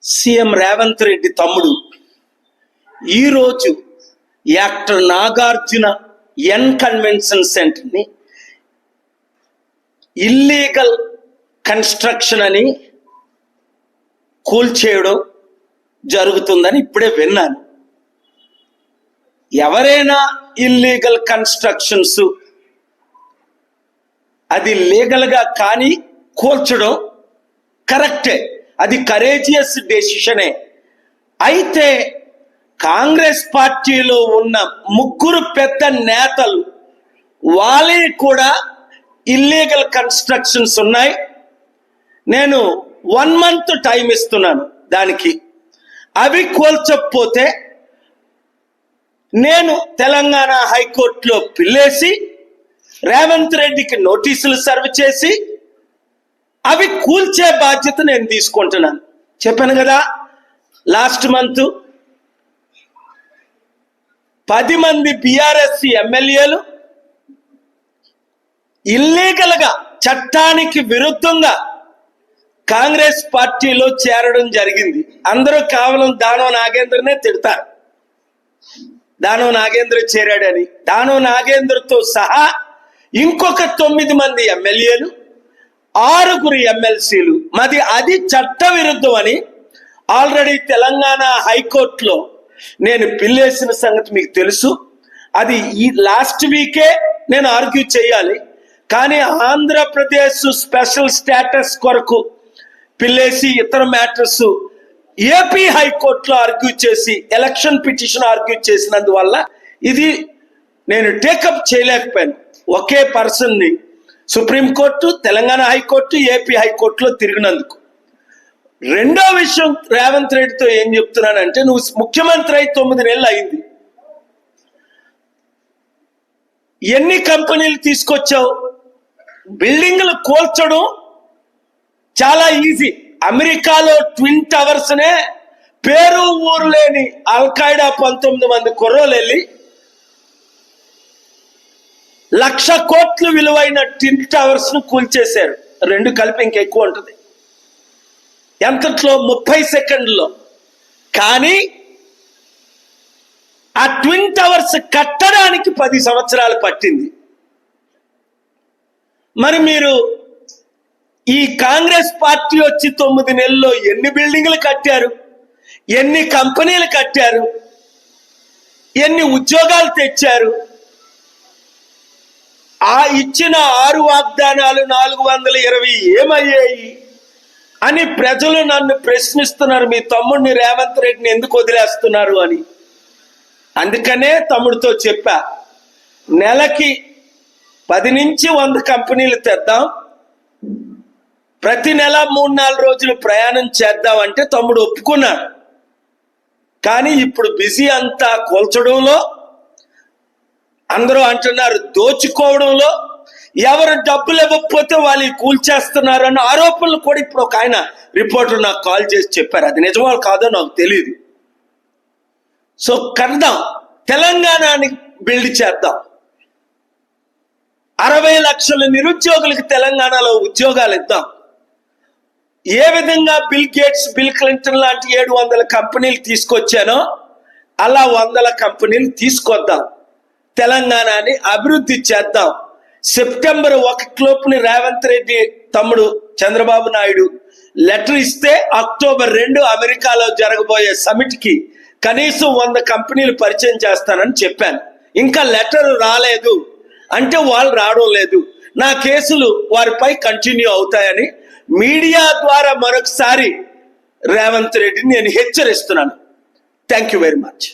CM Revanth Reddy తమ్ముడు ఈరోజు actor Nagarjuna N convention సెంటర్ని ఇల్లీగల్ కన్స్ట్రక్షన్ అని కూల్చేయడం జరుగుతుందని ఇప్పుడే విన్నాను. ఎవరైనా ఇల్లీగల్ కన్స్ట్రక్షన్స్ అది లీగల్గా కానీ కూల్చడం కరెక్టే, అది కరేజియస్ డెసిషనే. అయితే కాంగ్రెస్ పార్టీలో ఉన్న ముగ్గురు పెద్ద నేతలు వాళ్ళే కూడా ఇల్లీగల్ కన్స్ట్రక్షన్స్ ఉన్నాయి. నేను 1 month టైం ఇస్తున్నాను దానికి. అవి కూల్చకపోతే నేను తెలంగాణ హైకోర్టులో పిల్లేసి రేవంత్ రెడ్డికి నోటీసులు సర్వ్ చేసి అవి కూల్చే బాధ్యత నేను తీసుకుంటున్నాను. చెప్పాను కదా, లాస్ట్ మంత్ 10 మంది బీఆర్ఎస్ ఎమ్మెల్యేలు ఇల్లీగల్గా చట్టానికి విరుద్ధంగా కాంగ్రెస్ పార్టీలో చేరడం జరిగింది. అందరూ కేవలం దానవ నాగేంద్రనే తిడతారు, దానవ నాగేంద్ర చేరాడని. దానవ నాగేంద్రతో సహా ఇంకొక 9 మంది ఎమ్మెల్యేలు, 6 ఎమ్మెల్సీలు మాది అది చట్ట విరుద్ధం అని ఆల్రెడీ తెలంగాణ హైకోర్టులో నేను పిల్లేసిన సంగతి మీకు తెలుసు. అది ఈ లాస్ట్ వీకే నేను ఆర్గ్యూ చేయాలి, కానీ ఆంధ్రప్రదేశ్ స్పెషల్ స్టేటస్ కొరకు పిల్లేసి ఇతర మ్యాటర్స్ ఏపీ హైకోర్టులో ఆర్గ్యూ చేసి ఎలక్షన్ పిటిషన్ ఆర్గ్యూ చేసినందువల్ల ఇది నేను టేకప్ చేయలేకపోయాను. ఒకే పర్సన్ని సుప్రీంకోర్టు, తెలంగాణ హైకోర్టు, ఏపీ హైకోర్టులో తిరిగినందుకు. రెండో విషయం రేవంత్ రెడ్డితో ఏం చెప్తున్నానంటే, నువ్వు ముఖ్యమంత్రి అయి 9 నెలలు అయింది, ఎన్ని కంపెనీలు తీసుకొచ్చావు? బిల్డింగ్లు కూల్చడం చాలా ఈజీ. అమెరికాలో ట్విన్ టవర్స్నే పేరు ఊరు లేని అల్ఖైడా 19 మంది కుర్రోలు వెళ్ళి 1,00,000 కోట్లు విలువైన ట్విన్ టవర్స్ ను కూల్చేశారు. 2 కలిపి ఇంకెక్కువ ఉంటుంది. ఎంతట్లో? 30 సెకండ్లో. కానీ ఆ ట్విన్ టవర్స్ కట్టడానికి 10 సంవత్సరాలు పట్టింది. మరి మీరు ఈ కాంగ్రెస్ పార్టీ వచ్చి 9 నెలల్లో ఎన్ని బిల్డింగ్లు కట్టారు, ఎన్ని కంపెనీలు కట్టారు, ఎన్ని ఉద్యోగాలు తెచ్చారు? ఆ ఇచ్చిన 6 వాగ్దానాలు 420 ఏమయ్యాయి అని ప్రజలు నన్ను ప్రశ్నిస్తున్నారు. మీ తమ్ముడిని రేవంత్ రెడ్డిని ఎందుకు వదిలేస్తున్నారు అని. అందుకనే తమ్ముడితో చెప్పా, నెలకి 10 నుంచి 100 కంపెనీలు తెద్దాం, ప్రతి నెల 3-4 రోజులు ప్రయాణం చేద్దామంటే తమ్ముడు ఒప్పుకున్నాడు. కానీ ఇప్పుడు బిజీ అంతా కూల్చడంలో, అందరూ అంటున్నారు దోచుకోవడంలో, ఎవరు డబ్బులు ఇవ్వకపోతే వాళ్ళు కూల్చేస్తున్నారు అన్న ఆరోపణలు కూడా ఇప్పుడు ఒక ఆయన రిపోర్టర్ నాకు కాల్ చేసి చెప్పారు. అది నిజమో కాదో నాకు తెలియదు. సో కడదాం, తెలంగాణని బిల్డ్ చేద్దాం. 60 లక్షల నిరుద్యోగులకు తెలంగాణలో ఉద్యోగాలు ఇద్దాం. ఏ విధంగా బిల్ గేట్స్, బిల్ క్లింటన్ లాంటి 700 కంపెనీలు తీసుకొచ్చానో అలా 100 కంపెనీలు తీసుకొద్దాం. తెలంగాణని అభివృద్ధి చేద్దాం. సెప్టెంబర్ 1 లోపుని రేవంత్ రెడ్డి తమ్ముడు చంద్రబాబు నాయుడు లెటర్ ఇస్తే అక్టోబర్ 2 అమెరికాలో జరగబోయే సమిట్ కి కనీసం 100 కంపెనీలు పరిచయం చేస్తానని చెప్పాను. ఇంకా లెటర్ రాలేదు అంటే వాళ్ళు రావడం లేదు, నా కేసులు వారిపై కంటిన్యూ అవుతాయని మీడియా ద్వారా మరొకసారి రేవంత్ రెడ్డిని నేను హెచ్చరిస్తున్నాను. Thank you very much.